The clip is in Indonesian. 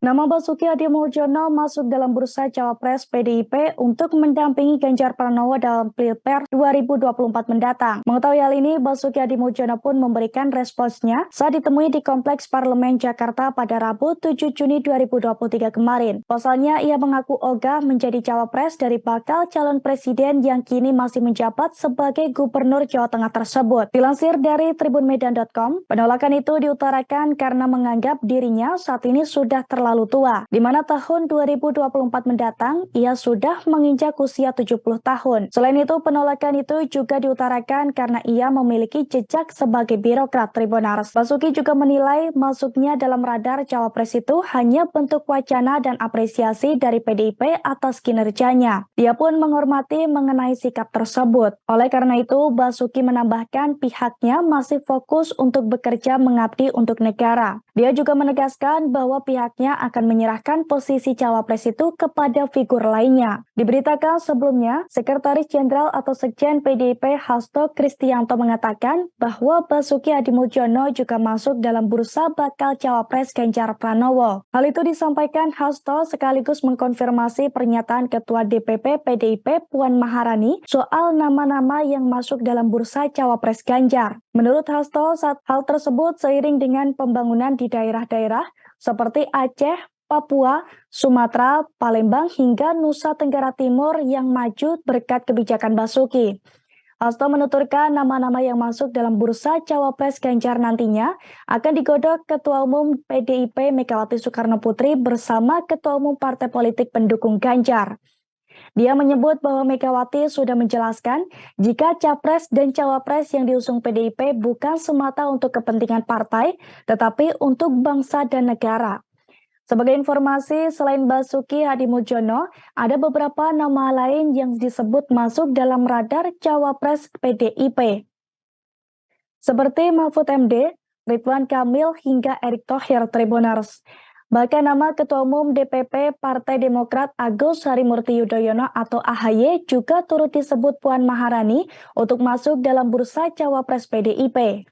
Nama Basuki Hadimulyono masuk dalam bursa cawapres PDIP untuk mendampingi Ganjar Pranowo dalam Pilpres 2024 mendatang. Mengetahui hal ini, Basuki Hadimulyono pun memberikan responsnya saat ditemui di Kompleks Parlemen Jakarta pada Rabu 7 Juni 2023 kemarin. Pasalnya, ia mengaku ogah menjadi cawapres dari bakal calon presiden yang kini masih menjabat sebagai Gubernur Jawa Tengah tersebut. Dilansir dari tribunmedan.com, penolakan itu diutarakan karena menganggap dirinya saat ini sudah terlalu tua, di mana tahun 2024 mendatang ia sudah menginjak usia 70 tahun. Selain itu, penolakan itu juga diutarakan karena ia memiliki jejak sebagai birokrat Tribunars. Basuki juga menilai masuknya dalam radar cawapres itu hanya bentuk wacana dan apresiasi dari PDIP atas kinerjanya. Dia pun menghormati mengenai sikap tersebut. Oleh karena itu, Basuki menambahkan pihaknya masih fokus untuk bekerja mengabdi untuk negara. Dia juga menegaskan bahwa pihaknya akan menyerahkan posisi cawapres itu kepada figur lainnya. Diberitakan sebelumnya, Sekretaris Jenderal atau Sekjen PDIP Hasto Kristianto mengatakan bahwa Basuki Hadimulyono juga masuk dalam bursa bakal cawapres Ganjar Pranowo. Hal itu disampaikan Hasto sekaligus mengkonfirmasi pernyataan Ketua DPP PDIP Puan Maharani soal nama-nama yang masuk dalam bursa cawapres Ganjar. Menurut Hasto, saat hal tersebut seiring dengan pembangunan di daerah-daerah seperti Aceh, Papua, Sumatera, Palembang, hingga Nusa Tenggara Timur yang maju berkat kebijakan Basuki. Hasto menuturkan nama-nama yang masuk dalam bursa cawapres Ganjar nantinya akan digodok Ketua Umum PDIP Megawati Soekarno Putri bersama Ketua Umum Partai Politik pendukung Ganjar. Dia menyebut bahwa Megawati sudah menjelaskan jika capres dan cawapres yang diusung PDIP bukan semata untuk kepentingan partai, tetapi untuk bangsa dan negara. Sebagai informasi, selain Basuki Hadimulyono, ada beberapa nama lain yang disebut masuk dalam radar cawapres PDIP. Seperti Mahfud MD, Ridwan Kamil, hingga Erick Thohir Tribunars. Bahkan nama Ketua Umum DPP Partai Demokrat Agus Harimurti Yudhoyono atau AHY juga turut disebut Puan Maharani untuk masuk dalam bursa cawapres PDIP.